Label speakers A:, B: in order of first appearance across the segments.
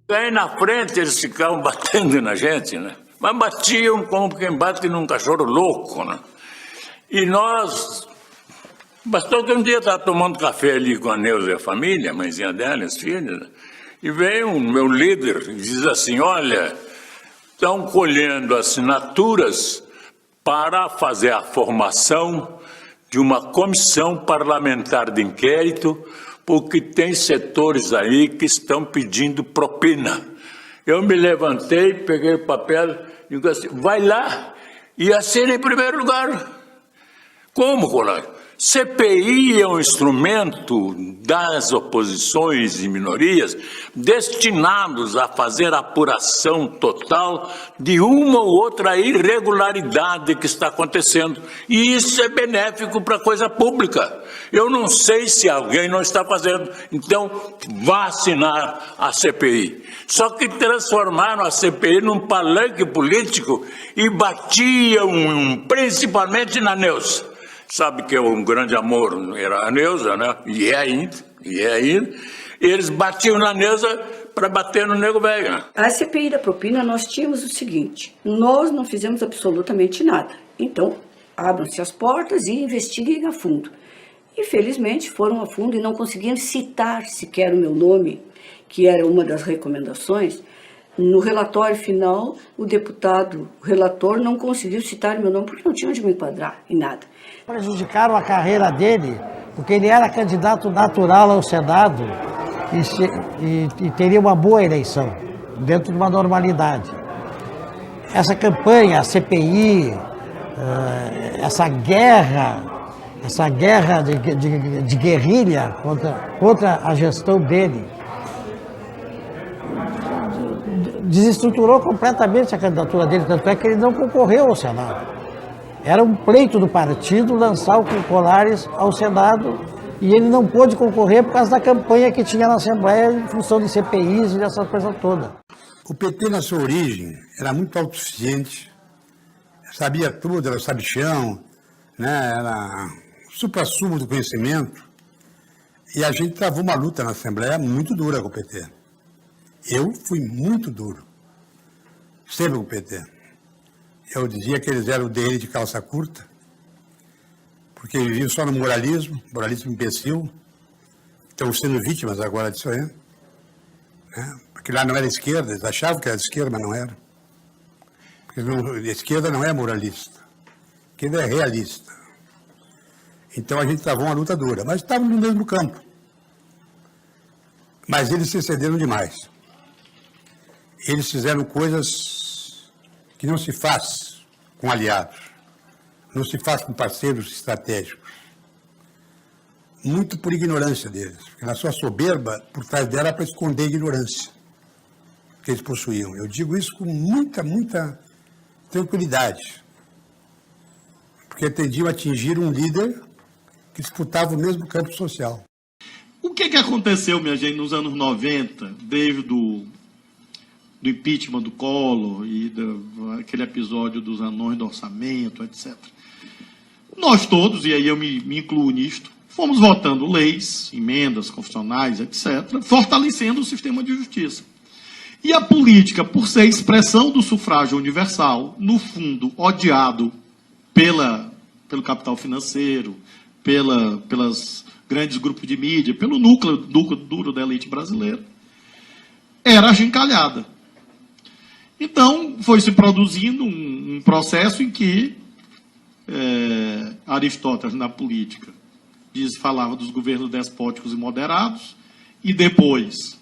A: Aí na frente eles ficavam batendo na gente, né? Mas batiam como quem bate num cachorro louco, né? E nós... Bastou que um dia eu estava tomando café ali com a Neuza e a família, a mãezinha dela, os filhos, né? E veio o meu líder e diz assim, olha, estão colhendo assinaturas para fazer a formação de uma comissão parlamentar de inquérito, porque tem setores aí que estão pedindo propina. Eu me levantei, peguei o papel e digo assim, vai lá e assina em primeiro lugar. Como, colega? CPI é um instrumento das oposições e minorias destinados a fazer a apuração total de uma ou outra irregularidade que está acontecendo. E isso é benéfico para a coisa pública. Eu não sei se alguém não está fazendo, então vá assinar a CPI. Só que transformaram a CPI num palanque político e batiam principalmente na Neuza. Sabe que um grande amor era a Neuza, né? E é ainda. Eles batiam na Neuza para bater no nego velho. Né?
B: A CPI da propina, nós tínhamos o seguinte, nós não fizemos absolutamente nada. Então, abram-se as portas e investiguem a fundo. Infelizmente, foram a fundo e não conseguiam citar sequer o meu nome, que era uma das recomendações. No relatório final, o deputado relator não conseguiu citar o meu nome porque não tinha onde me enquadrar em nada.
C: Prejudicaram a carreira dele, porque ele era candidato natural ao Senado e teria uma boa eleição, dentro de uma normalidade. Essa campanha, a CPI, essa guerra de guerrilha contra a gestão dele, desestruturou completamente a candidatura dele, tanto é que ele não concorreu ao Senado. Era um pleito do partido lançar o Colares ao Senado e ele não pôde concorrer por causa da campanha que tinha na Assembleia em função de CPIs e dessa coisa toda.
D: O PT, na sua origem, era muito autossuficiente, sabia tudo, era sabichão, né? Era supra-sumo do conhecimento. E a gente travou uma luta na Assembleia muito dura com o PT. Eu fui muito duro, sempre com o PT. Eu dizia que eles eram o DN de calça curta, porque viviam só no moralismo imbecil. Estão sendo vítimas agora disso aí. Né? Porque lá não era esquerda, eles achavam que era esquerda, mas não era. Porque a esquerda não é moralista, a esquerda é realista. Então a gente travou uma luta dura, mas estávamos no mesmo campo. Mas eles se excederam demais. Eles fizeram coisas que não se faz com aliados, não se faz com parceiros estratégicos. Muito por ignorância deles, porque na sua soberba, por trás dela, para esconder a ignorância que eles possuíam. Eu digo isso com muita tranquilidade, porque tendiam a atingir um líder que disputava o mesmo campo social.
E: O que aconteceu, minha gente, nos anos 90, desde do impeachment do Collor e aquele episódio dos anões do orçamento, etc. Nós todos, e aí eu me incluo nisto, fomos votando leis, emendas constitucionais, etc., fortalecendo o sistema de justiça. E a política, por ser expressão do sufrágio universal, no fundo, odiado pelo capital financeiro, pelas grandes grupos de mídia, pelo núcleo duro da elite brasileira, era achincalhada. Então, foi se produzindo um processo em que Aristóteles, na política, falava dos governos despóticos e moderados, e depois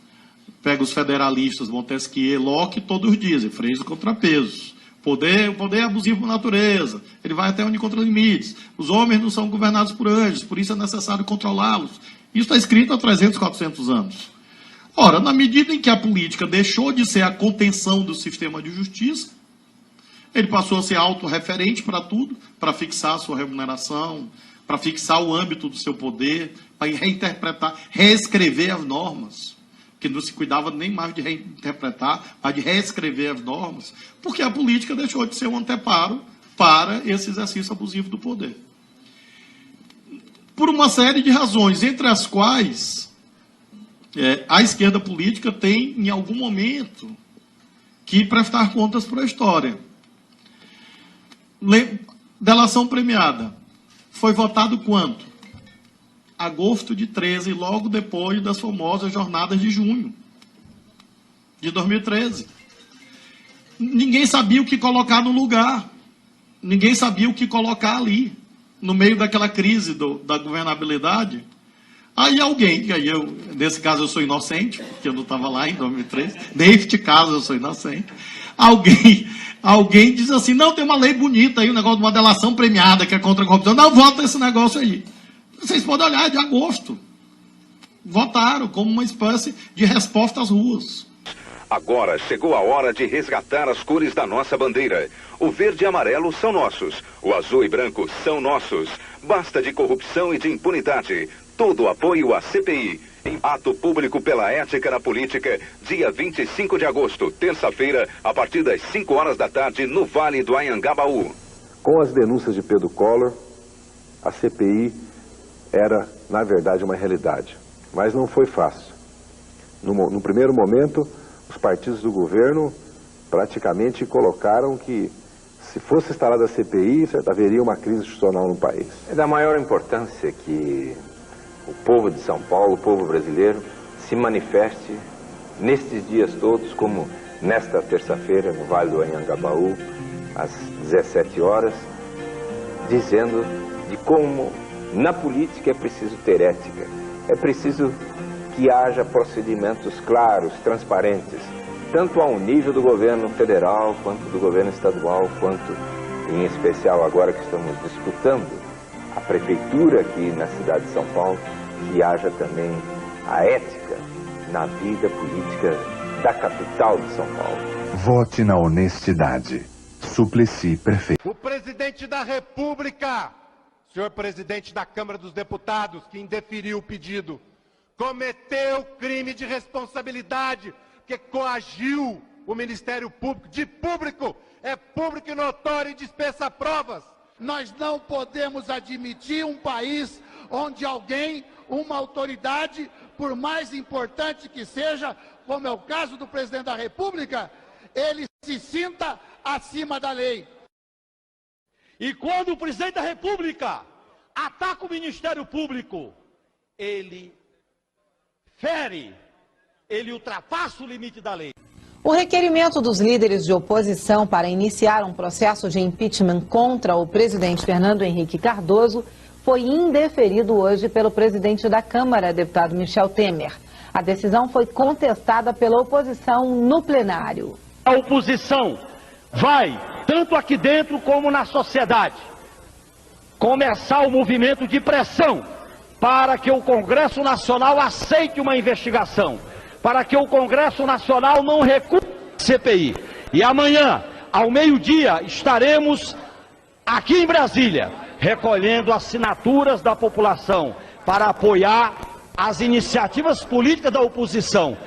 E: pega os federalistas, Montesquieu, Locke, todos dizem, freios e contrapesos. O poder é abusivo por natureza, ele vai até onde encontra limites. Os homens não são governados por anjos, por isso é necessário controlá-los. Isso está escrito há 300, 400 anos. Ora, na medida em que a política deixou de ser a contenção do sistema de justiça, ele passou a ser autorreferente para tudo, para fixar a sua remuneração, para fixar o âmbito do seu poder, para reinterpretar, reescrever as normas, que não se cuidava nem mais de reinterpretar, mas de reescrever as normas, porque a política deixou de ser um anteparo para esse exercício abusivo do poder. Por uma série de razões, entre as quais A esquerda política tem, em algum momento, que prestar contas para a história. Delação premiada. Foi votado quanto? Agosto de 13, logo depois das famosas jornadas de junho de 2013. Ninguém sabia o que colocar no lugar. Ninguém sabia o que colocar ali, no meio daquela crise da governabilidade. Aí alguém, nesse caso eu sou inocente, porque eu não estava lá em 2013, neste caso eu sou inocente, alguém diz assim, não, tem uma lei bonita aí, um negócio de uma delação premiada que é contra a corrupção, não, vota esse negócio aí. Vocês podem olhar, é de agosto. Votaram como uma espécie de resposta às ruas.
F: Agora chegou a hora de resgatar as cores da nossa bandeira. O verde e amarelo são nossos. O azul e branco são nossos. Basta de corrupção e de impunidade. Todo o apoio à CPI. Em ato público pela ética na política, dia 25 de agosto, terça-feira, a partir das 5 horas da tarde, no Vale do Anhangabaú.
G: Com as denúncias de Pedro Collor, a CPI era, na verdade, uma realidade. Mas não foi fácil. No primeiro momento, os partidos do governo praticamente colocaram que, se fosse instalada a CPI, haveria uma crise institucional no país.
H: É da maior importância que o povo de São Paulo, o povo brasileiro, se manifeste nestes dias todos, como nesta terça-feira, no Vale do Anhangabaú, às 17 horas, dizendo de como na política é preciso ter ética, é preciso que haja procedimentos claros, transparentes, tanto ao nível do governo federal, quanto do governo estadual, quanto, em especial agora que estamos disputando a prefeitura aqui na cidade de São Paulo, que haja também a ética na vida política da capital de São Paulo.
I: Vote na honestidade. Suplicy, prefeito.
J: O presidente da República, senhor presidente da Câmara dos Deputados, que indeferiu o pedido, cometeu crime de responsabilidade, que coagiu o Ministério Público. De público, é público e notório e dispensa provas.
K: Nós não podemos admitir um país onde alguém, uma autoridade, por mais importante que seja, como é o caso do presidente da República, ele se sinta acima da lei.
L: E quando o presidente da República ataca o Ministério Público, ele fere, ele ultrapassa o limite da lei.
M: O requerimento dos líderes de oposição para iniciar um processo de impeachment contra o presidente Fernando Henrique Cardoso foi indeferido hoje pelo presidente da Câmara, deputado Michel Temer. A decisão foi contestada pela oposição no plenário.
L: A oposição vai, tanto aqui dentro como na sociedade, começar o movimento de pressão para que o Congresso Nacional aceite uma investigação, para que o Congresso Nacional não recue a CPI. E amanhã, ao meio-dia, estaremos aqui em Brasília, recolhendo assinaturas da população para apoiar as iniciativas políticas da oposição.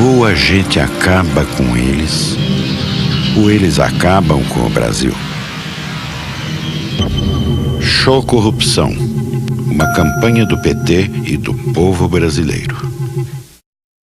N: Ou a gente acaba com eles, ou eles acabam com o Brasil. Show Corrupção, uma campanha do PT e do povo brasileiro.